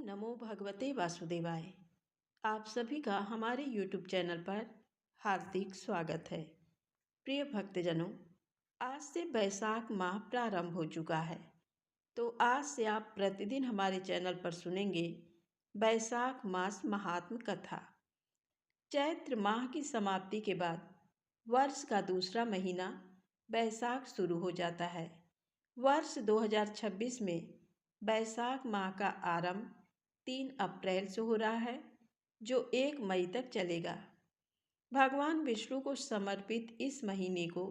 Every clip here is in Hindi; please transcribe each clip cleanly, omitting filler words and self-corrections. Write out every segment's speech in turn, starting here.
नमो भगवते वासुदेवाय। आप सभी का हमारे YouTube चैनल पर हार्दिक स्वागत है। प्रिय भक्तजनों, आज से वैशाख माह प्रारंभ हो चुका है, तो आज से आप प्रतिदिन हमारे चैनल पर सुनेंगे वैशाख मास महात्म कथा। चैत्र माह की समाप्ति के बाद वर्ष का दूसरा महीना वैशाख शुरू हो जाता है। वर्ष 2026 में वैशाख माह का आरंभ 3 अप्रैल से हो रहा है, जो 1 मई तक चलेगा। भगवान विष्णु को समर्पित इस महीने को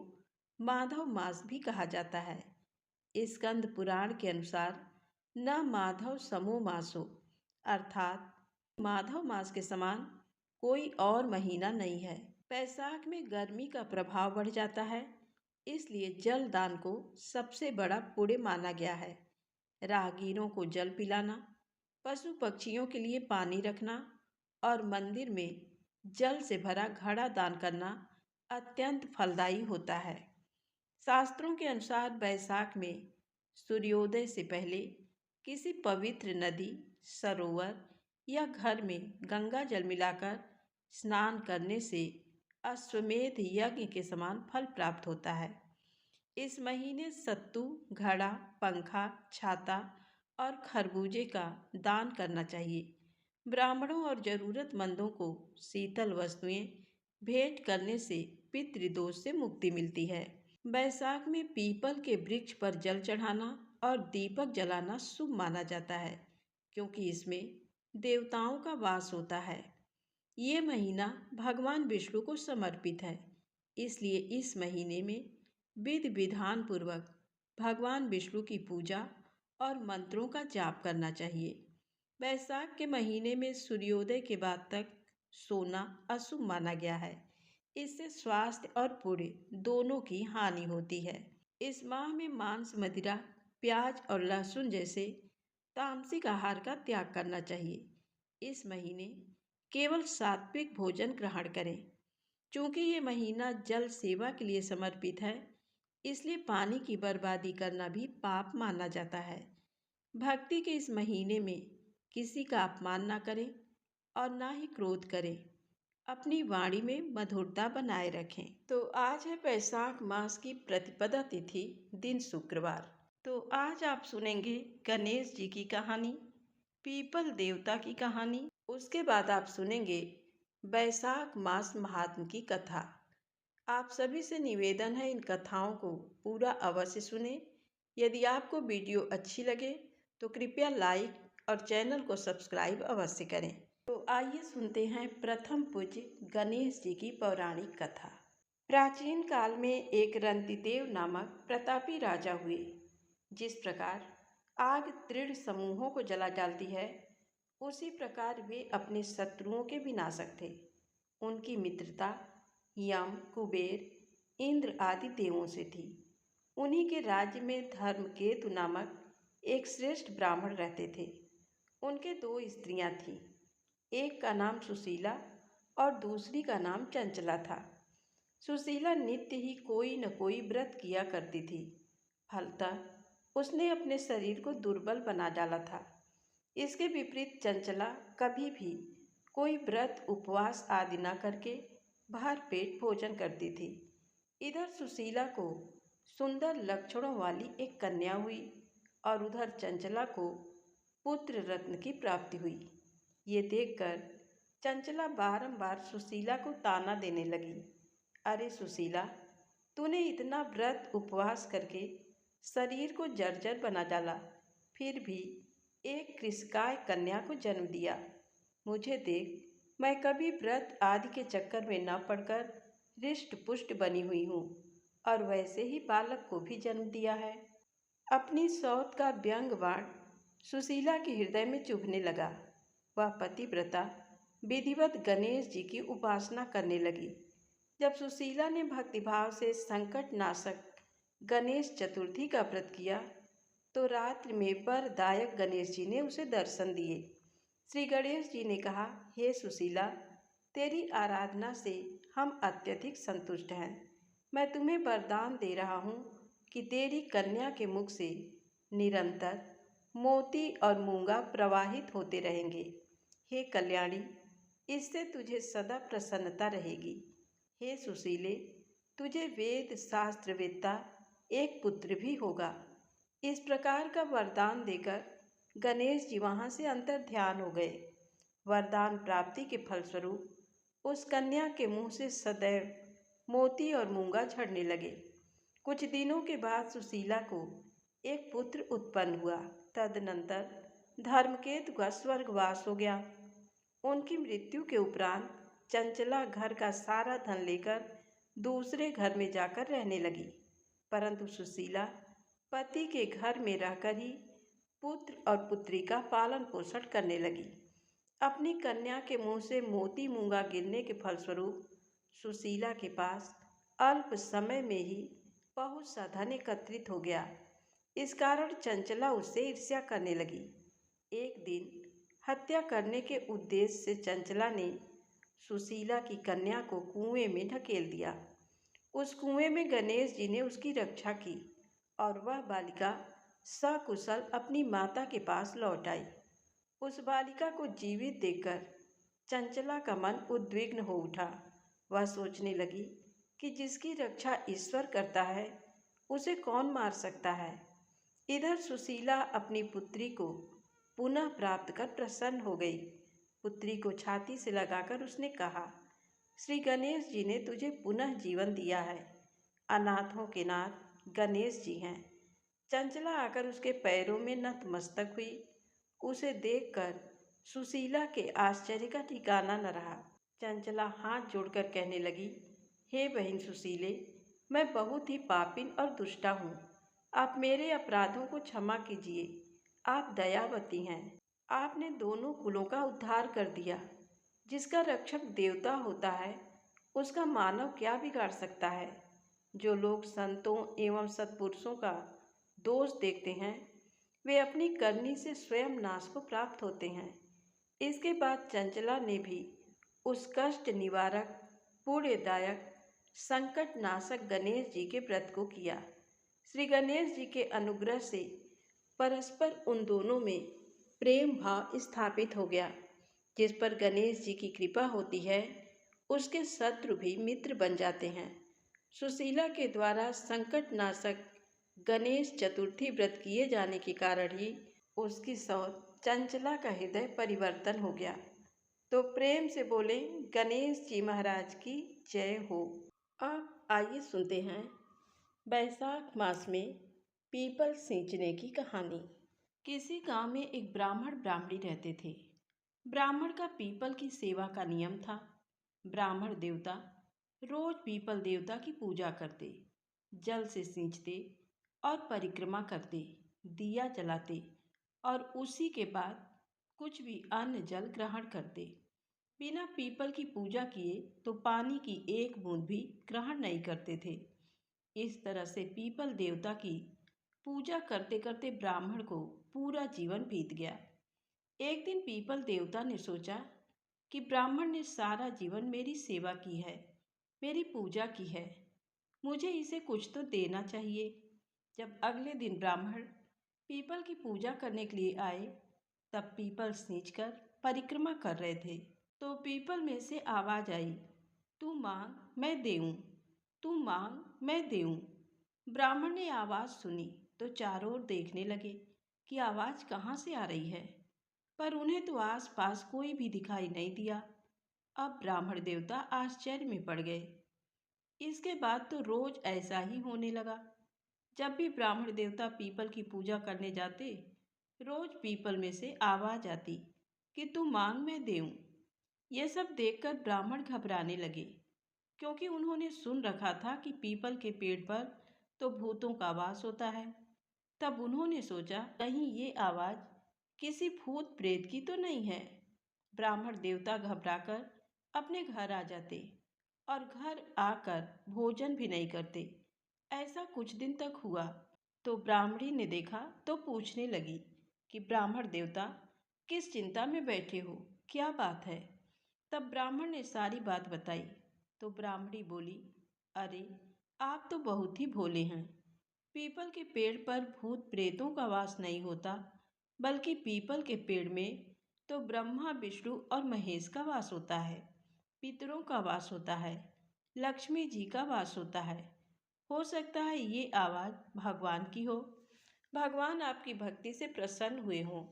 माधव मास भी कहा जाता है। स्कंद पुराण के अनुसार न माधव समो मासो, अर्थात माधव मास के समान कोई और महीना नहीं है। वैशाख में गर्मी का प्रभाव बढ़ जाता है, इसलिए जल दान को सबसे बड़ा पुण्य माना गया है। राहगीरों को जल पिलाना, पशु पक्षियों के लिए पानी रखना और मंदिर में जल से भरा घड़ा दान करना अत्यंत फलदायी होता है। शास्त्रों के अनुसार वैशाख में सूर्योदय से पहले किसी पवित्र नदी, सरोवर या घर में गंगा जल मिलाकर स्नान करने से अश्वमेध यज्ञ के समान फल प्राप्त होता है। इस महीने सत्तू, घड़ा, पंखा, छाता और खरबूजे का दान करना चाहिए। ब्राह्मणों और जरूरतमंदों को शीतल वस्तुएं भेंट करने से पितृदोष से मुक्ति मिलती है। वैशाख में पीपल के वृक्ष पर जल चढ़ाना और दीपक जलाना शुभ माना जाता है, क्योंकि इसमें देवताओं का वास होता है। ये महीना भगवान विष्णु को समर्पित है, इसलिए इस महीने में विधि विधान पूर्वक भगवान विष्णु की पूजा और मंत्रों का जाप करना चाहिए। वैशाख के महीने में सूर्योदय के बाद तक सोना अशुभ माना गया है। इससे स्वास्थ्य और पुण्य दोनों की हानि होती है। इस माह में मांस, मदिरा, प्याज और लहसुन जैसे तामसिक आहार का त्याग करना चाहिए। इस महीने केवल सात्विक भोजन ग्रहण करें। चूँकि ये महीना जल सेवा के लिए समर्पित है, इसलिए पानी की बर्बादी करना भी पाप माना जाता है। भक्ति के इस महीने में किसी का अपमान ना करें और ना ही क्रोध करें। अपनी वाणी में मधुरता बनाए रखें। तो आज है वैशाख मास की प्रतिपदा तिथि, दिन शुक्रवार। तो आज आप सुनेंगे गणेश जी की कहानी, पीपल देवता की कहानी। उसके बाद आप सुनेंगे वैशाख मास महात्म की कथा। आप सभी से निवेदन है, इन कथाओं को पूरा अवश्य सुने। यदि आपको वीडियो अच्छी लगे तो कृपया लाइक और चैनल को सब्सक्राइब अवश्य करें। तो आइए सुनते हैं प्रथम पूज्य गणेश जी की पौराणिक कथा। प्राचीन काल में एक रंतिदेव नामक प्रतापी राजा हुए। जिस प्रकार आग दृढ़ समूहों को जला डालती है, उसी प्रकार वे अपने शत्रुओं के विनाशक थे। उनकी मित्रता यम, कुबेर, इंद्र आदि देवों से थी। उन्हीं के राज्य में धर्मकेतु नामक एक श्रेष्ठ ब्राह्मण रहते थे। उनके 2 स्त्रियां थीं। एक का नाम सुशीला और दूसरी का नाम चंचला था। सुशीला नित्य ही कोई न कोई व्रत किया करती थी। फलतः उसने अपने शरीर को दुर्बल बना डाला था। इसके विपरीत चंचला कभी भी कोई व्रत, उपवास आदि न करके भर पेट भोजन करती थी। इधर सुशीला को सुंदर लक्षणों वाली एक कन्या हुई और उधर चंचला को पुत्र रत्न की प्राप्ति हुई। ये देखकर चंचला बारंबार सुशीला को ताना देने लगी, अरे सुशीला, तूने इतना व्रत उपवास करके शरीर को जर्जर बना डाला, फिर भी एक कृषकाय कन्या को जन्म दिया। मुझे देख, मैं कभी व्रत आदि के चक्कर में न पड़कर हृष्ट पुष्ट बनी हुई हूँ और वैसे ही बालक को भी जन्म दिया है। अपनी सौत का व्यंग बाण सुशीला के हृदय में चुभने लगा। वह पतिव्रता विधिवत गणेश जी की उपासना करने लगी। जब सुशीला ने भक्तिभाव से संकटनाशक गणेश चतुर्थी का व्रत किया, तो रात्रि में वरदायक गणेश जी ने उसे दर्शन दिए। श्री गणेश जी ने कहा, हे सुशीला, तेरी आराधना से हम अत्यधिक संतुष्ट हैं। मैं तुम्हें वरदान दे रहा हूँ कि तेरी कन्या के मुख से निरंतर मोती और मूंगा प्रवाहित होते रहेंगे। हे कल्याणी, इससे तुझे सदा प्रसन्नता रहेगी। हे सुशीले, तुझे वेद शास्त्रवेत्ता एक पुत्र भी होगा। इस प्रकार का वरदान देकर गणेश जी वहाँ से अंतर ध्यान हो गए। वरदान प्राप्ति के फलस्वरूप उस कन्या के मुंह से सदैव मोती और मूंगा झड़ने लगे। कुछ दिनों के बाद सुशीला को एक पुत्र उत्पन्न हुआ। तदनंतर धर्मकेतु का स्वर्गवास हो गया। उनकी मृत्यु के उपरांत चंचला घर का सारा धन लेकर दूसरे घर में जाकर रहने लगी, परंतु सुशीला पति के घर में रहकर ही पुत्र और पुत्री का पालन पोषण करने लगी। अपनी कन्या के मुंह से मोती मूंगा गिरने के फलस्वरूप सुशीला के पास अल्प समय में ही बहुत सा धन एकत्रित हो गया। इस कारण चंचला उससे ईर्ष्या करने लगी। एक दिन हत्या करने के उद्देश्य से चंचला ने सुशीला की कन्या को कुएं में ढकेल दिया। उस कुएं में गणेश जी ने उसकी रक्षा की और वह बालिका सकुशल अपनी माता के पास लौट आई। उस बालिका को जीवित देखकर चंचला का मन उद्विग्न हो उठा। वह सोचने लगी कि जिसकी रक्षा ईश्वर करता है उसे कौन मार सकता है। इधर सुशीला अपनी पुत्री को पुनः प्राप्त कर प्रसन्न हो गई। पुत्री को छाती से लगाकर उसने कहा, श्री गणेश जी ने तुझे पुनः जीवन दिया है। अनाथों के नाथ गणेश जी हैं। चंचला आकर उसके पैरों में नतमस्तक हुई। उसे देखकर सुशीला के आश्चर्य का ठिकाना न रहा। चंचला हाथ जोड़कर कहने लगी, हे बहन सुशीले, मैं बहुत ही पापिन और दुष्टा हूँ। आप मेरे अपराधों को क्षमा कीजिए। आप दयावती हैं। आपने दोनों कुलों का उद्धार कर दिया। जिसका रक्षक देवता होता है उसका मानव क्या बिगाड़ सकता है। जो लोग संतों एवं सत्पुरुषों का दोष देखते हैं वे अपनी करनी से स्वयं नाश को प्राप्त होते हैं। इसके बाद चंचला ने भी उस कष्ट निवारक, पुण्यदायक, संकट नाशक गणेश जी के व्रत को किया। श्री गणेश जी के अनुग्रह से परस्पर उन दोनों में प्रेम भाव स्थापित हो गया। जिस पर गणेश जी की कृपा होती है उसके शत्रु भी मित्र बन जाते हैं। सुशीला के द्वारा संकट नाशक गणेश चतुर्थी व्रत किए जाने के कारण ही उसकी सौत चंचला का हृदय परिवर्तन हो गया। तो प्रेम से बोले गणेश जी महाराज की जय हो। अब आइए सुनते हैं बैसाख मास में पीपल सींचने की कहानी। किसी गांव में एक ब्राह्मण ब्राह्मणी रहते थे। ब्राह्मण का पीपल की सेवा का नियम था। ब्राह्मण देवता रोज पीपल देवता की पूजा करते, जल से सींचते और परिक्रमा करते, दिया जलाते और उसी के बाद कुछ भी अन्न जल ग्रहण करते। बिना पीपल की पूजा किए तो पानी की एक बूंद भी ग्रहण नहीं करते थे। इस तरह से पीपल देवता की पूजा करते करते ब्राह्मण को पूरा जीवन बीत गया। एक दिन पीपल देवता ने सोचा कि ब्राह्मण ने सारा जीवन मेरी सेवा की है, मेरी पूजा की है, मुझे इसे कुछ तो देना चाहिए। जब अगले दिन ब्राह्मण पीपल की पूजा करने के लिए आए तब पीपल सींचकर परिक्रमा कर रहे थे तो पीपल में से आवाज आई, तू मांग मैं देऊं, तू मांग मैं देऊं। ब्राह्मण ने आवाज सुनी तो चारों ओर देखने लगे कि आवाज कहाँ से आ रही है, पर उन्हें तो आसपास कोई भी दिखाई नहीं दिया। अब ब्राह्मण देवता आश्चर्य में पड़ गए। इसके बाद तो रोज ऐसा ही होने लगा। जब भी ब्राह्मण देवता पीपल की पूजा करने जाते रोज पीपल में से आवाज आती कि तू मांग मैं देऊं। यह सब देखकर ब्राह्मण घबराने लगे, क्योंकि उन्होंने सुन रखा था कि पीपल के पेड़ पर तो भूतों का वास होता है। तब उन्होंने सोचा कहीं ये आवाज किसी भूत प्रेत की तो नहीं है। ब्राह्मण देवता घबराकर अपने घर आ जाते और घर आकर भोजन भी नहीं करते। ऐसा कुछ दिन तक हुआ तो ब्राह्मणी ने देखा तो पूछने लगी कि ब्राह्मण देवता किस चिंता में बैठे हो, क्या बात है। तब ब्राह्मण ने सारी बात बताई तो ब्राह्मणी बोली, अरे आप तो बहुत ही भोले हैं। पीपल के पेड़ पर भूत प्रेतों का वास नहीं होता बल्कि पीपल के पेड़ में तो ब्रह्मा, विष्णु और महेश का वास होता है, पितरों का वास होता है, लक्ष्मी जी का वास होता है। हो सकता है ये आवाज़ भगवान की हो। भगवान आपकी भक्ति से प्रसन्न हुए हों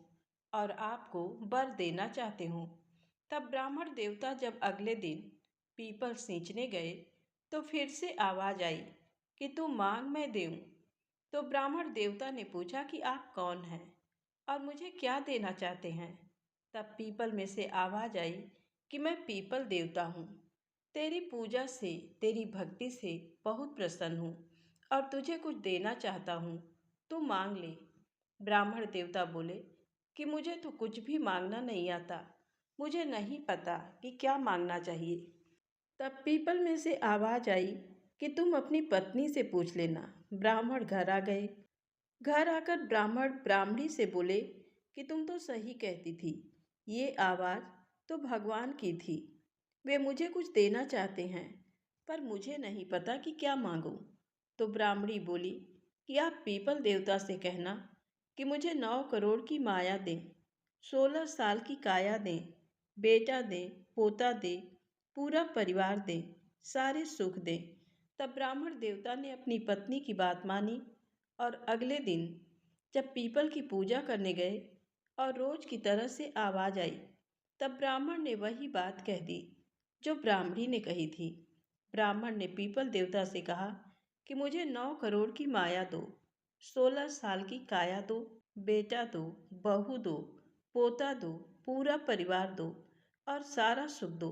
और आपको वर देना चाहते हों। तब ब्राह्मण देवता जब अगले दिन पीपल सींचने गए तो फिर से आवाज़ आई कि तू मांग मैं दूँ। तो ब्राह्मण देवता ने पूछा कि आप कौन हैं और मुझे क्या देना चाहते हैं। तब पीपल में से आवाज़ आई कि मैं पीपल देवता हूँ, तेरी पूजा से, तेरी भक्ति से बहुत प्रसन्न हूँ और तुझे कुछ देना चाहता हूँ, तू मांग ले। ब्राह्मण देवता बोले कि मुझे तो कुछ भी मांगना नहीं आता, मुझे नहीं पता कि क्या मांगना चाहिए। तब पीपल में से आवाज़ आई कि तुम अपनी पत्नी से पूछ लेना। ब्राह्मण घर आ गए। घर आकर ब्राह्मण ब्राह्मणी से बोले कि तुम तो सही कहती थी, ये आवाज़ तो भगवान की थी। वे मुझे कुछ देना चाहते हैं, पर मुझे नहीं पता कि क्या मांगूं। तो ब्राह्मणी बोली कि आप पीपल देवता से कहना कि मुझे 9 करोड़ की माया दें, 16 साल की काया दें, बेटा दें, पोता दें, पूरा परिवार दें, सारे सुख दें। तब ब्राह्मण देवता ने अपनी पत्नी की बात मानी और अगले दिन जब पीपल की पूजा करने गए और रोज की तरह से आवाज आई, तब ब्राह्मण ने वही बात कह दी जो ब्राह्मणी ने कही थी। ब्राह्मण ने पीपल देवता से कहा कि मुझे 9 करोड़ की माया दो, 16 साल की काया दो, बेटा दो, बहू दो, पोता दो, पूरा परिवार दो और सारा सुख दो।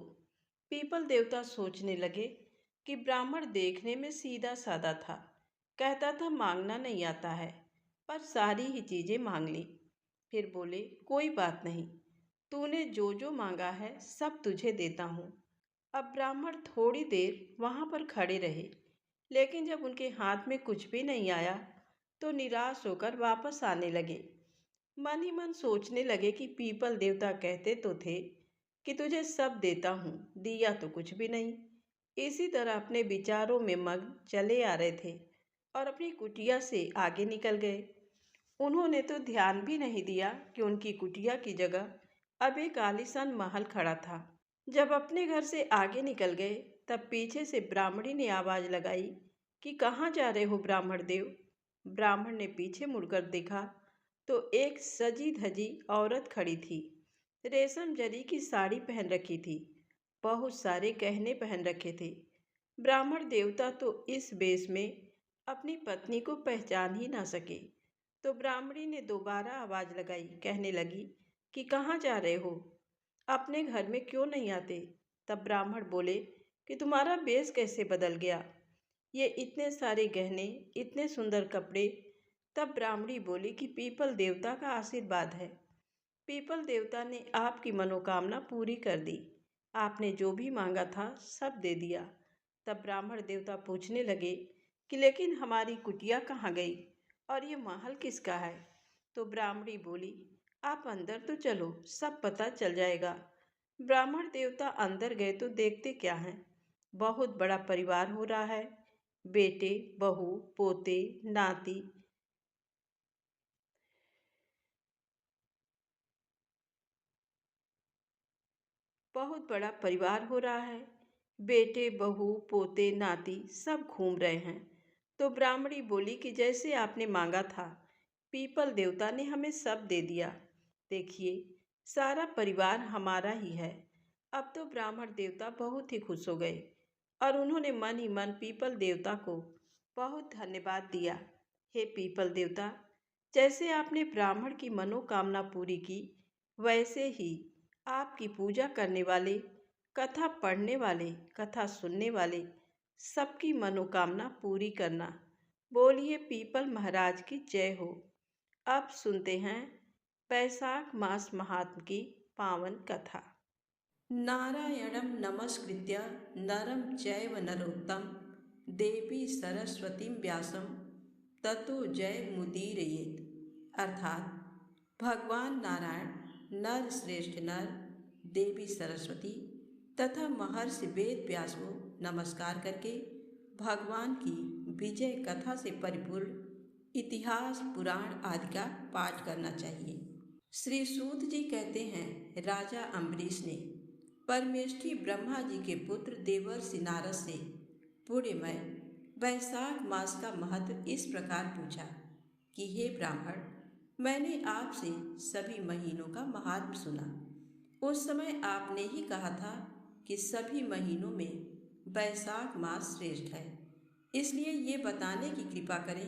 पीपल देवता सोचने लगे कि ब्राह्मण देखने में सीधा साधा था, कहता था मांगना नहीं आता है, पर सारी ही चीजें मांग ली। फिर बोले कोई बात नहीं, तूने जो जो मांगा है सब तुझे देता हूँ। अब ब्राह्मण थोड़ी देर वहां पर खड़े रहे, लेकिन जब उनके हाथ में कुछ भी नहीं आया तो निराश होकर वापस आने लगे। मन ही मन सोचने लगे कि पीपल देवता कहते तो थे कि तुझे सब देता हूँ, दिया तो कुछ भी नहीं। इसी तरह अपने विचारों में मग्न चले आ रहे थे और अपनी कुटिया से आगे निकल गए। उन्होंने तो ध्यान भी नहीं दिया कि उनकी कुटिया की जगह अब एक आलीशान महल खड़ा था। जब अपने घर से आगे निकल गए तब पीछे से ब्राह्मणी ने आवाज लगाई कि कहाँ जा रहे हो ब्राह्मण देव। ब्राह्मण ने पीछे मुड़कर देखा तो एक सजी धजी औरत खड़ी थी। रेशम जरी की साड़ी पहन रखी थी, बहुत सारे गहने पहन रखे थे। ब्राह्मण देवता तो इस वेश में अपनी पत्नी को पहचान ही ना सके। तो ब्राह्मणी ने दोबारा आवाज लगाई, कहने लगी कि कहाँ जा रहे हो, अपने घर में क्यों नहीं आते। तब ब्राह्मण बोले कि तुम्हारा वेश कैसे बदल गया, ये इतने सारे गहने, इतने सुंदर कपड़े। तब ब्राह्मणी बोली कि पीपल देवता का आशीर्वाद है, पीपल देवता ने आपकी मनोकामना पूरी कर दी, आपने जो भी मांगा था सब दे दिया। तब ब्राह्मण देवता पूछने लगे कि लेकिन हमारी कुटिया कहाँ गई और ये महल किसका है। तो ब्राह्मणी बोली आप अंदर तो चलो, सब पता चल जाएगा। ब्राह्मण देवता अंदर गए तो देखते क्या हैं, बहुत बड़ा परिवार हो रहा है, बेटे, बहू, पोते, नाती, बहुत बड़ा परिवार हो रहा है, बेटे, बहू, पोते, नाती सब घूम रहे हैं। तो ब्राह्मणी बोली कि जैसे आपने मांगा था, पीपल देवता ने हमें सब दे दिया। देखिए, सारा परिवार हमारा ही है। अब तो ब्राह्मण देवता बहुत ही खुश हो गए और उन्होंने मन ही मन पीपल देवता को बहुत धन्यवाद दिया। हे पीपल देवता, जैसे आपने ब्राह्मण की मनोकामना पूरी की, वैसे ही आपकी पूजा करने वाले, कथा पढ़ने वाले, कथा सुनने वाले सबकी मनोकामना पूरी करना। बोलिए पीपल महाराज की जय हो। अब सुनते हैं वैशाख मास महात्म की पावन कथा। नारायणं नमस्कृत्य नरं चैव नरोत्तम देवी सरस्वतीं व्यासं ततो जयमुदीरयेत्। अर्थात भगवान नारायण, नर श्रेष्ठ नर, देवी सरस्वती तथा महर्षि वेद व्यास को नमस्कार करके भगवान की विजय कथा से परिपूर्ण इतिहास, पुराण आदि का पाठ करना चाहिए। श्री सूत जी कहते हैं, राजा अम्बरीश ने परमेष्ठी ब्रह्मा जी के पुत्र देवर्षि नारद से पुण्यमय वैशाख मास का महत्व इस प्रकार पूछा कि हे ब्राह्मण, मैंने आपसे सभी महीनों का महात्म सुना। उस समय आपने ही कहा था कि सभी महीनों में वैशाख मास श्रेष्ठ है। इसलिए ये बताने की कृपा करें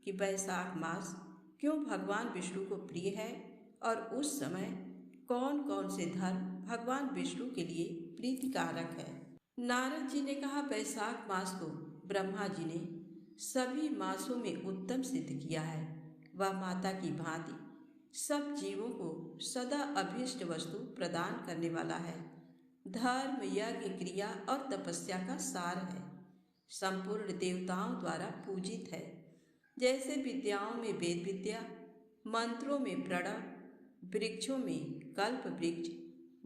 कि वैशाख मास क्यों भगवान विष्णु को प्रिय है और उस समय कौन कौन से धर्म भगवान विष्णु के लिए प्रीतिकारक है। नारद जी ने कहा, वैशाख मास को ब्रह्मा जी ने सभी मासों में उत्तम सिद्ध किया है। वह माता की भांति सब जीवों को सदा अभीष्ट वस्तु प्रदान करने वाला है। धर्म, यज्ञ, क्रिया और तपस्या का सार है। संपूर्ण देवताओं द्वारा पूजित है। जैसे विद्याओं में वेद विद्या, मंत्रों में प्रणव, वृक्षों में कल्प वृक्ष,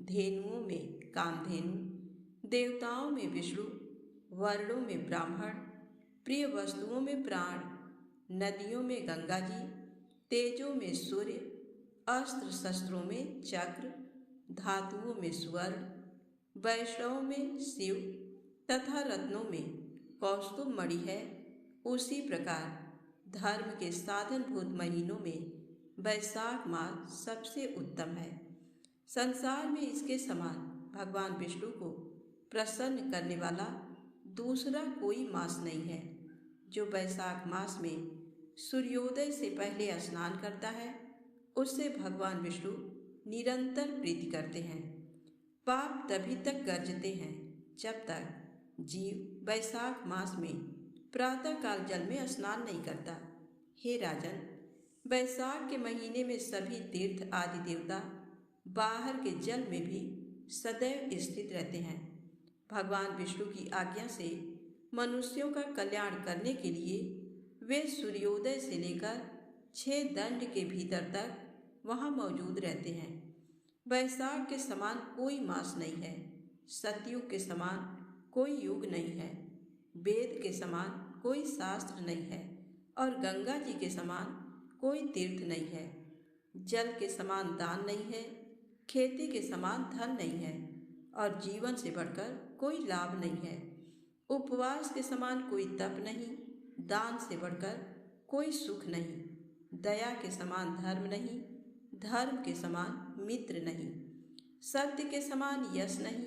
धेनुओं में कामधेनु, देवताओं में विष्णु, वर्णों में ब्राह्मण, प्रिय वस्तुओं में प्राण, नदियों में गंगा जी, तेजों में सूर्य, अस्त्र शस्त्रों में चक्र, धातुओं में स्वर्ण, वैष्णवों में शिव तथा रत्नों में कौस्तुभ मणि है, उसी प्रकार धर्म के साधनभूत महीनों में वैशाख मास सबसे उत्तम है। संसार में इसके समान भगवान विष्णु को प्रसन्न करने वाला दूसरा कोई मास नहीं है। जो वैशाख मास में सूर्योदय से पहले स्नान करता है, उससे भगवान विष्णु निरंतर प्रीति करते हैं। पाप तभी तक गर्जते हैं जब तक जीव वैशाख मास में प्रातःकाल जल में स्नान नहीं करता। हे राजन, वैशाख के महीने में सभी तीर्थ आदि देवता बाहर के जल में भी सदैव स्थित रहते हैं। भगवान विष्णु की आज्ञा से मनुष्यों का कल्याण करने के लिए वे सूर्योदय से लेकर 6 दंड के भीतर तक वहाँ मौजूद रहते हैं। वैशाख के समान कोई मास नहीं है, सतयुग के समान कोई युग नहीं है, वेद के समान कोई शास्त्र नहीं है और गंगा जी के समान कोई तीर्थ नहीं है। जल के समान दान नहीं है, खेती के समान धन नहीं है और जीवन से बढ़कर कोई लाभ नहीं है। उपवास के समान कोई तप नहीं, दान से बढ़कर कोई सुख नहीं, दया के समान धर्म नहीं, धर्म के समान मित्र नहीं, सत्य के समान यश नहीं,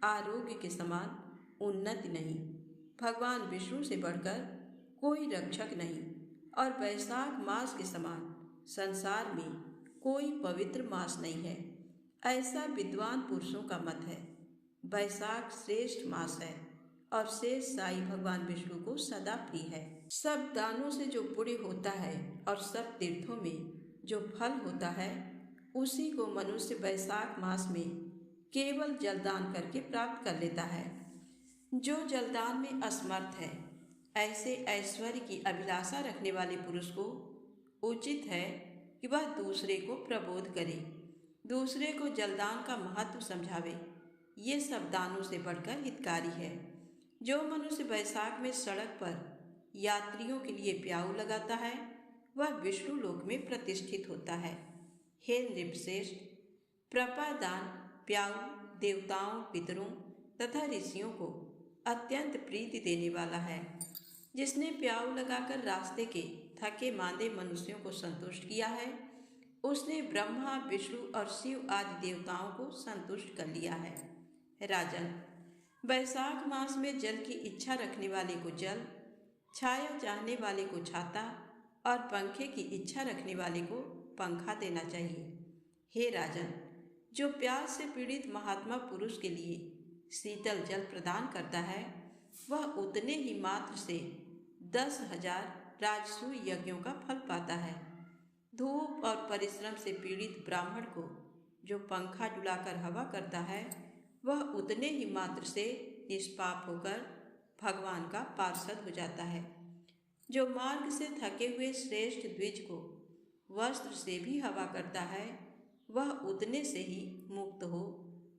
आरोग्य के समान उन्नति नहीं, भगवान विष्णु से बढ़कर कोई रक्षक नहीं और वैशाख मास के समान संसार में कोई पवित्र मास नहीं है। ऐसा विद्वान पुरुषों का मत है। वैशाख श्रेष्ठ मास है और शेष साई भगवान विष्णु को सदा प्रिय है। सब दानों से जो पुण्य होता है और सब तीर्थों में जो फल होता है, उसी को मनुष्य वैशाख मास में केवल जलदान करके प्राप्त कर लेता है। जो जलदान में असमर्थ है, ऐसे ऐश्वर्य की अभिलाषा रखने वाले पुरुष को उचित है कि वह दूसरे को प्रबोध करे, दूसरे को जलदान का महत्व समझावे। ये सब दानों से बढ़कर हितकारी है। जो मनुष्य वैशाख में सड़क पर यात्रियों के लिए प्याऊ लगाता है, वह विष्णु लोक में प्रतिष्ठित होता है। हे नृपश्रेष्ठ, प्रपादान प्याऊ देवताओं, पितरों तथा ऋषियों को अत्यंत प्रीति देने वाला है। जिसने प्याऊ लगाकर रास्ते के थके मांदे मनुष्यों को संतुष्ट किया है, उसने ब्रह्मा, विष्णु और शिव आदि देवताओं को संतुष्ट कर लिया है। राजन, वैशाख मास में जल की इच्छा रखने वाले को जल, छाया चाहने वाले को छाता और पंखे की इच्छा रखने वाले को पंखा देना चाहिए। हे राजन, जो प्यास से पीड़ित महात्मा पुरुष के लिए शीतल जल प्रदान करता है, वह उतने ही मात्र से 10,000 राजसूय यज्ञों का फल पाता है। धूप और परिश्रम से पीड़ित ब्राह्मण को जो पंखा डुलाकर हवा करता है, वह उतने ही मात्र से निष्पाप होकर भगवान का पार्षद हो जाता है। जो मार्ग से थके हुए श्रेष्ठ द्विज को वस्त्र से भी हवा करता है, वह उतने से ही मुक्त हो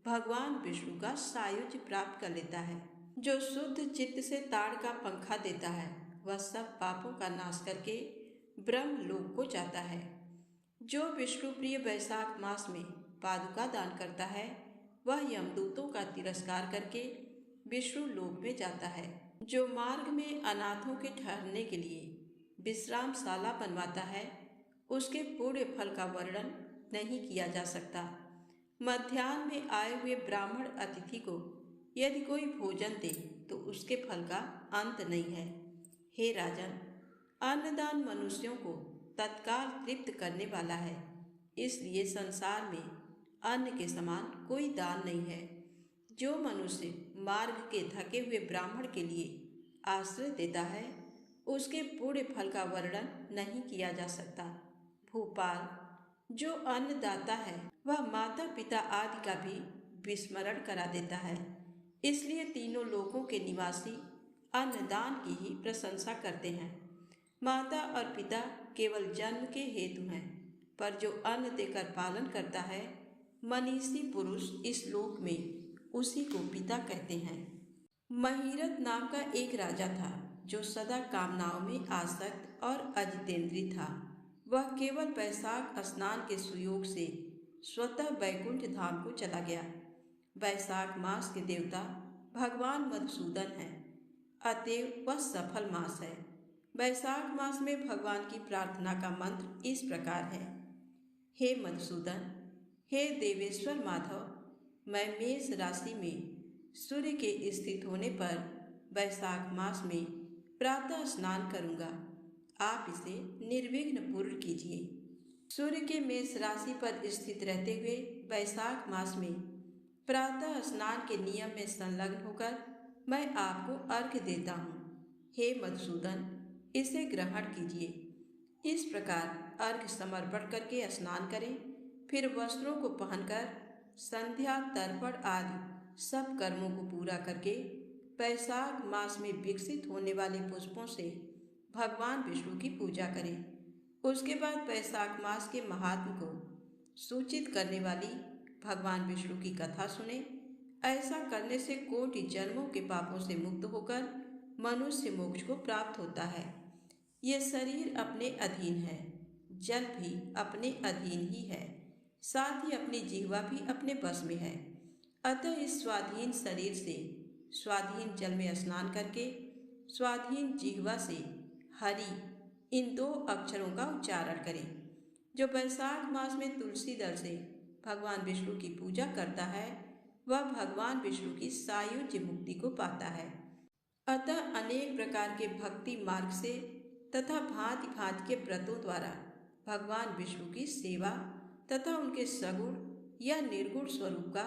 भगवान विष्णु का सायुज्य प्राप्त कर लेता है। जो शुद्ध चित्त से ताड़ का पंखा देता है, वह सब पापों का नाश करके ब्रह्म लोक को जाता है। जो विष्णु प्रिय वैशाख मास में पादुका दान करता है वह यमदूतों का तिरस्कार करके विष्णु लोक में जाता है। जो मार्ग में अनाथों के ठहरने के लिए विश्रामशाला बनवाता है उसके पूरे फल का वर्णन नहीं किया जा सकता। मध्याह्न में आए हुए ब्राह्मण अतिथि को यदि कोई भोजन दे तो उसके फल का अंत नहीं है। हे राजन, अन्नदान मनुष्यों को तत्काल तृप्त करने वाला है, इसलिए संसार में अन्न के समान कोई दान नहीं है। जो मनुष्य मार्ग के थके हुए ब्राह्मण के लिए आश्रय देता है उसके पूरे फल का वर्णन नहीं किया जा सकता। भूपाल, जो अन्नदाता है वह माता पिता आदि का भी विस्मरण करा देता है, इसलिए तीनों लोकों के निवासी अन्नदान की ही प्रशंसा करते हैं। माता और पिता केवल जन्म के हेतु हैं, पर जो अन्न देकर पालन करता है मनीषी पुरुष इस लोक में उसी को पिता कहते हैं। महीरथ नाम का एक राजा था जो सदा कामनाओं में आसक्त और अजितेंद्रिय था। वह केवल वैशाख स्नान के सुयोग से स्वतः वैकुंठ धाम को चला गया। वैशाख मास के देवता भगवान मधुसूदन हैं, अतएव वह सफल मास है। वैशाख मास में भगवान की प्रार्थना का मंत्र इस प्रकार है। हे मधुसूदन, हे देवेश्वर माधव, मैं मेष राशि में सूर्य के स्थित होने पर वैशाख मास में प्रातः स्नान करूंगा। आप इसे निर्विघ्न पूर्ण कीजिए। सूर्य के मेष राशि पर स्थित रहते हुए वैशाख मास में प्रातः स्नान के नियम में संलग्न होकर मैं आपको अर्घ्य देता हूँ। हे मधुसूदन, इसे ग्रहण कीजिए। इस प्रकार अर्घ्य समर्पण करके स्नान करें, फिर वस्त्रों को पहनकर संध्या तर्पण आदि सब कर्मों को पूरा करके वैशाख मास में विकसित होने वाले पुष्पों से भगवान विष्णु की पूजा करें। उसके बाद वैशाख मास के महात्म को सूचित करने वाली भगवान विष्णु की कथा सुने। ऐसा करने से कोटि जन्मों के पापों से मुक्त होकर मनुष्य मोक्ष को प्राप्त होता है। ये शरीर अपने अधीन है, जल भी अपने अधीन ही है, साथ ही अपनी जिह्वा भी अपने बस में है। अतः इस स्वाधीन शरीर से स्वाधीन जल में स्नान करके स्वाधीन जिह्वा से हरि इन दो अक्षरों का उच्चारण करें। जो वैशाख मास में तुलसी दल से भगवान विष्णु की पूजा करता है वह भगवान विष्णु की सायुज्य मुक्ति को पाता है। अतः अनेक प्रकार के भक्ति मार्ग से तथा भांति भांति के व्रतों द्वारा भगवान विष्णु की सेवा तथा उनके सगुण या निर्गुण स्वरूप का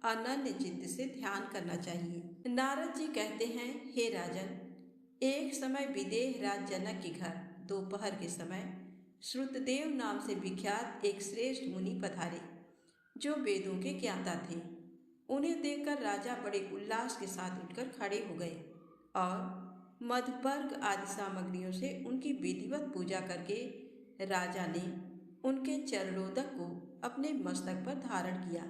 अनन्य चित्त से ध्यान करना चाहिए। नारद जी कहते हैं, हे राजन, एक समय विदेह राज जनक के घर दोपहर के समय श्रुतदेव नाम से विख्यात एक श्रेष्ठ मुनि पधारे जो वेदों के ज्ञाता थे। उन्हें देखकर राजा बड़े उल्लास के साथ उठकर खड़े हो गए और मधुपर्क आदि सामग्रियों से उनकी विधिवत पूजा करके राजा ने उनके चरणोदक को अपने मस्तक पर धारण किया।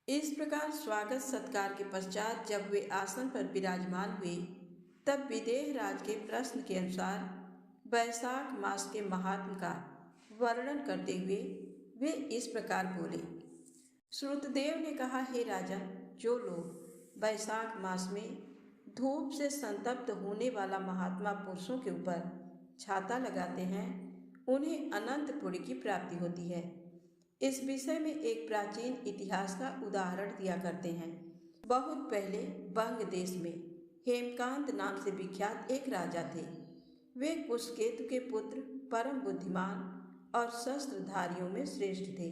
इस प्रकार स्वागत सत्कार के पश्चात जब वे आसन पर विराजमान हुए तब विदेह राज के प्रश्न के अनुसार वैशाख मास के महात्म का वर्णन करते हुए वे इस प्रकार बोले। श्रुतदेव ने कहा, हे राजन, जो लोग वैशाख मास में धूप से संतप्त होने वाला महात्मा पुरुषों के ऊपर छाता लगाते हैं उन्हें अनंत पुण्य की प्राप्ति होती है। इस विषय में एक प्राचीन इतिहास का उदाहरण दिया करते हैं। बहुत पहले बंग देश में हेमकांत नाम से विख्यात एक राजा थे। वे कुशकेतु के पुत्र, परम बुद्धिमान और शस्त्रधारियों में श्रेष्ठ थे।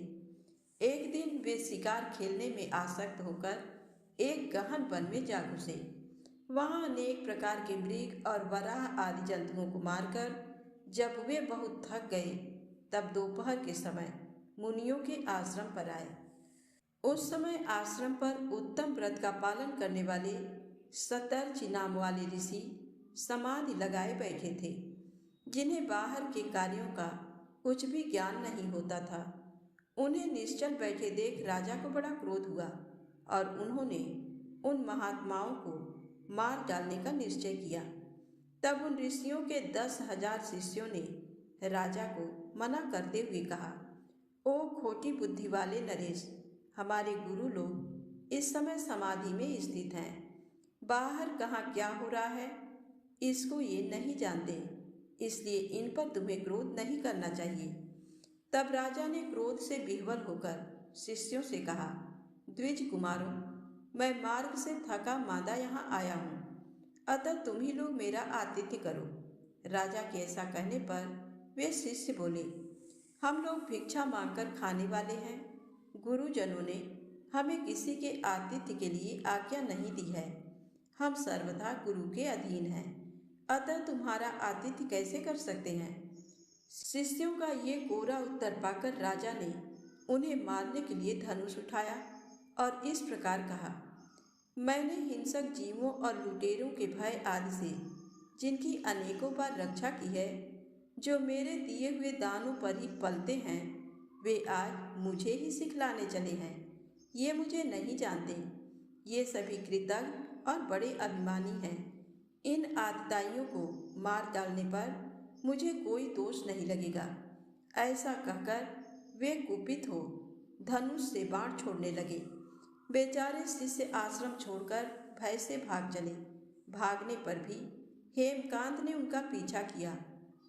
एक दिन वे शिकार खेलने में आसक्त होकर एक गहन वन में जा घुसे। वहां अनेक प्रकार के मृग और वराह आदि जंतुओं को मारकर जब वे बहुत थक गए तब दोपहर के समय मुनियों के आश्रम पर आए। उस समय आश्रम पर उत्तम व्रत का पालन करने वाले सतर्ची नाम वाले ऋषि समाधि लगाए बैठे थे, जिन्हें बाहर के कार्यों का कुछ भी ज्ञान नहीं होता था। उन्हें निश्चल बैठे देख राजा को बड़ा क्रोध हुआ और उन्होंने उन महात्माओं को मार डालने का निश्चय किया। तब उन ऋषियों के 10,000 शिष्यों ने राजा को मना करते हुए कहा, ओ खोटी बुद्धि वाले नरेश, हमारे गुरु लोग इस समय समाधि में स्थित हैं। बाहर कहाँ क्या हो रहा है इसको ये नहीं जानते, इसलिए इन पर तुम्हें क्रोध नहीं करना चाहिए। तब राजा ने क्रोध से विह्वल होकर शिष्यों से कहा, द्विज कुमारों, मैं मार्ग से थका मांदा यहाँ आया हूँ, अतः तुम ही लोग मेरा आतिथ्य करो। राजा के ऐसा कहने पर वे शिष्य बोले, हम लोग भिक्षा मांगकर खाने वाले हैं। गुरुजनों ने हमें किसी के आतिथ्य के लिए आज्ञा नहीं दी है। हम सर्वदा गुरु के अधीन हैं, अतः तुम्हारा आतिथ्य कैसे कर सकते हैं। शिष्यों का ये कोरा उत्तर पाकर राजा ने उन्हें मारने के लिए धनुष उठाया और इस प्रकार कहा, मैंने हिंसक जीवों और लुटेरों के भय आदि से जिनकी अनेकों बार रक्षा की है, जो मेरे दिए हुए दानों पर ही पलते हैं, वे आज मुझे ही सिखलाने चले हैं। ये मुझे नहीं जानते। ये सभी कृतज्ञ और बड़े अभिमानी हैं। इन आतताइयों को मार डालने पर मुझे कोई दोष नहीं लगेगा। ऐसा कहकर वे कुपित हो धनुष से बाण छोड़ने लगे। बेचारे शिष्य आश्रम छोड़कर भय से भाग चले। भागने पर भी हेमकांत ने उनका पीछा किया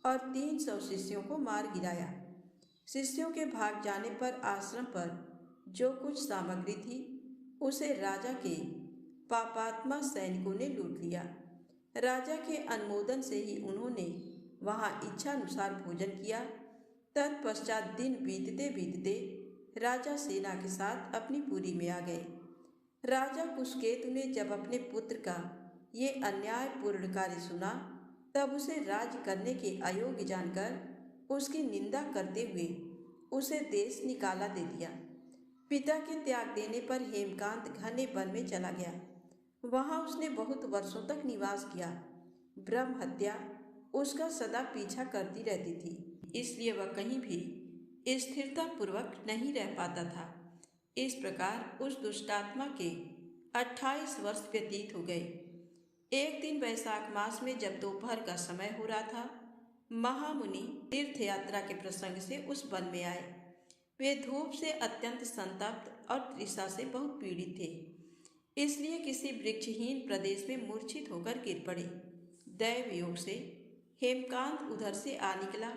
और 300 शिष्यों को मार गिराया। शिष्यों के भाग जाने पर आश्रम पर जो कुछ सामग्री थी उसे राजा के पापात्मा सैनिकों ने लूट लिया। राजा के अनुमोदन से ही उन्होंने वहां इच्छानुसार भोजन किया। तत्पश्चात दिन बीतते बीतते राजा सेना के साथ अपनी पुरी में आ गए। राजा कुशकेतु ने जब अपने पुत्र का ये अन्यायपूर्ण कार्य सुना, तब उसे राज्य करने के अयोग्य जानकर उसकी निंदा करते हुए उसे देश निकाला दे दिया। पिता के त्याग देने पर हेमकांत घने वन में चला गया। वहां उसने बहुत वर्षों तक निवास किया। ब्रह्म हत्या उसका सदा पीछा करती रहती थी, इसलिए वह कहीं भी स्थिरता पूर्वक नहीं रह पाता था। इस प्रकार उस दुष्टात्मा के 28 वर्ष व्यतीत हो गए। एक दिन वैशाख मास में जब दोपहर का समय हो रहा था, महामुनि तीर्थ यात्रा के प्रसंग से उस वन में आए। वे धूप से अत्यंत संतप्त और तृषा से बहुत पीड़ित थे, इसलिए किसी वृक्षहीन प्रदेश में मूर्छित होकर गिर पड़े। दैव योग से हेमकांत उधर से आ निकला।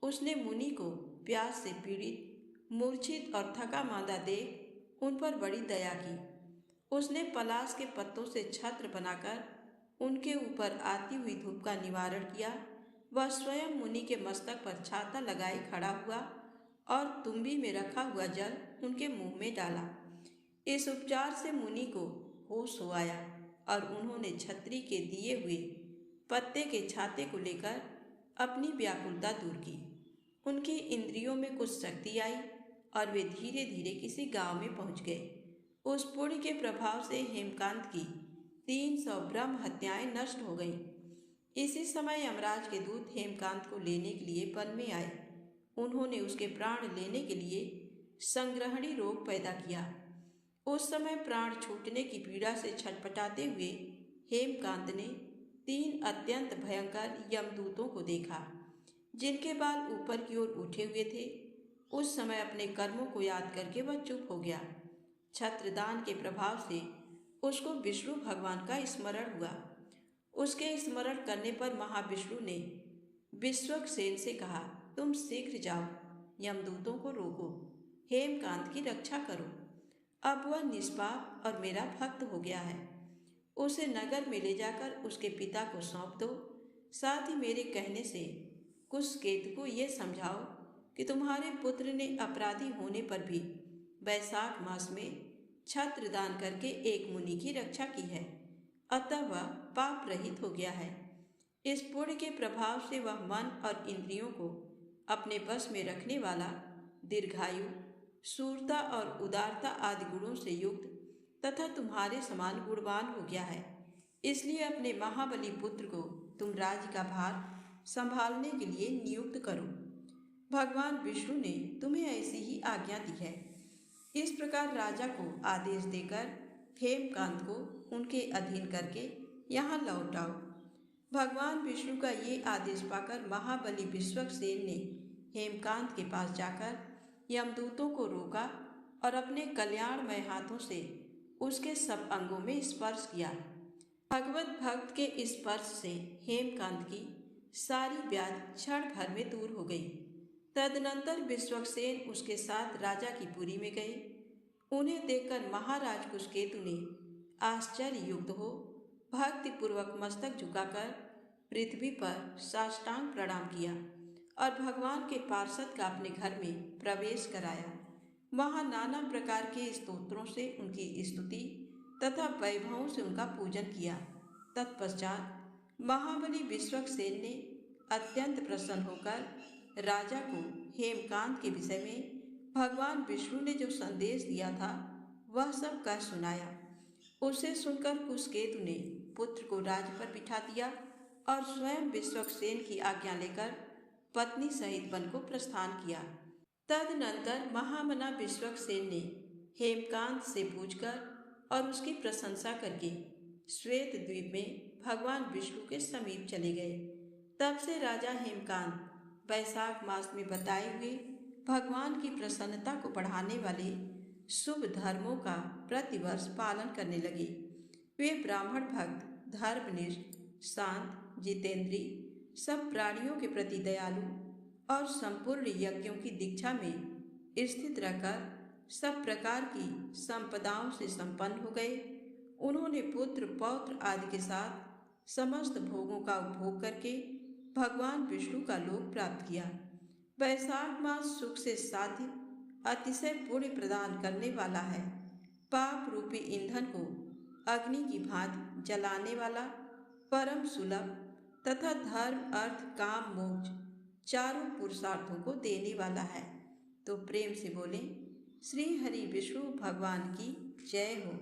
उसने मुनि को प्यास से पीड़ित, मूर्छित और थका मांदा देख उन पर बड़ी दया की। उसने पलाश के पत्तों से छत्र बनाकर उनके ऊपर आती हुई धूप का निवारण किया। वह स्वयं मुनि के मस्तक पर छाता लगाए खड़ा हुआ और तुम्बी में रखा हुआ जल उनके मुंह में डाला। इस उपचार से मुनि को होश हो आया और उन्होंने छत्री के दिए हुए पत्ते के छाते को लेकर अपनी व्याकुलता दूर की। उनकी इंद्रियों में कुछ शक्ति आई और वे धीरे धीरे किसी गांव में पहुंच गए। उस पुण्य के प्रभाव से हेमकांत की 300 ब्रह्म हत्याएं नष्ट हो गईं। इसी समय यमराज के दूत हेमकांत को लेने के लिए वन में आए। उन्होंने उसके प्राण लेने के लिए संग्रहणी रोग पैदा किया। उस समय प्राण छूटने की पीड़ा से छटपटाते हुए हेमकांत ने 3 अत्यंत भयंकर यमदूतों को देखा, जिनके बाल ऊपर की ओर उठे हुए थे। उस समय अपने कर्मों को याद करके वह चुप हो गया। छत्रदान के प्रभाव से उसको विष्णु भगवान का स्मरण हुआ। उसके स्मरण करने पर महाविष्णु ने विश्वक्सेन से कहा, तुम शीघ्र जाओ, यमदूतों को रोको, हेमकांत की रक्षा करो। अब वह निष्पाप और मेरा भक्त हो गया है। उसे नगर में ले जाकर उसके पिता को सौंप दो। साथ ही मेरे कहने से कुशकेतु को ये समझाओ कि तुम्हारे पुत्र ने अपराधी होने पर भी वैशाख मास में छत्र दान करके एक मुनि की रक्षा की है, अतः वह पाप रहित हो गया है। इस पुण्य के प्रभाव से वह मन और इंद्रियों को अपने बस में रखने वाला, दीर्घायु, शूरता और उदारता आदि गुणों से युक्त तथा तुम्हारे समान गुणवान हो गया है। इसलिए अपने महाबली पुत्र को तुम राज्य का भार संभालने के लिए नियुक्त करो। भगवान विष्णु ने तुम्हें ऐसी ही आज्ञा दी है। इस प्रकार राजा को आदेश देकर हेमकांत को उनके अधीन करके यहाँ लौट आओ। भगवान विष्णु का ये आदेश पाकर महाबली विश्वक्सेन ने हेमकांत के पास जाकर यमदूतों को रोका और अपने कल्याणमय हाथों से उसके सब अंगों में स्पर्श किया। भगवत भक्त के स्पर्श से हेमकांत की सारी व्याधि क्षण भर में दूर हो गई। तदनंतर विश्वक्सेन उसके साथ राजा की पुरी में गए। उन्हें देखकर महाराज कुशकेतु ने आश्चर्य युक्त हो भक्तिपूर्वक मस्तक झुकाकर पृथ्वी पर साष्टांग प्रणाम किया और भगवान के पार्षद का अपने घर में प्रवेश कराया। वहाँ नाना प्रकार के स्तोत्रों से उनकी स्तुति तथा वैभवों से उनका पूजन किया। तत्पश्चात महाबली विश्वक्सेन ने अत्यंत प्रसन्न होकर राजा को हेमकांत के विषय में भगवान विष्णु ने जो संदेश दिया था वह सब कह सुनाया। उसे सुनकर कुशकेतु ने पुत्र को राज पर बिठा दिया और स्वयं विश्वक्सेन की आज्ञा लेकर पत्नी सहित वन को प्रस्थान किया। तदनंतर महामना विश्वक्सेन ने हेमकांत से पूछकर और उसकी प्रशंसा करके श्वेत द्वीप में भगवान विष्णु के समीप चले गए। तब से राजा हेमकांत वैशाख मास में बताए हुए भगवान की प्रसन्नता को बढ़ाने वाले शुभ धर्मों का प्रतिवर्ष पालन करने लगे। वे ब्राह्मण भक्त, धर्मनिष्ठ, शांत, जितेंद्रिय, सब प्राणियों के प्रति दयालु और संपूर्ण यज्ञों की दीक्षा में स्थित रहकर सब प्रकार की संपदाओं से संपन्न हो गए। उन्होंने पुत्र, पौत्र आदि के साथ समस्त भोगों का उपभोग करके भगवान विष्णु का लोक प्राप्त किया। वैशाख मास सुख से साध्य अतिशय पुण्य प्रदान करने वाला है। पाप रूपी ईंधन को अग्नि की भांति जलाने वाला, परम सुलभ तथा धर्म, अर्थ, काम, मोक्ष चारों पुरुषार्थों को देने वाला है। तो प्रेम से बोलें, श्री हरि विष्णु भगवान की जय हो।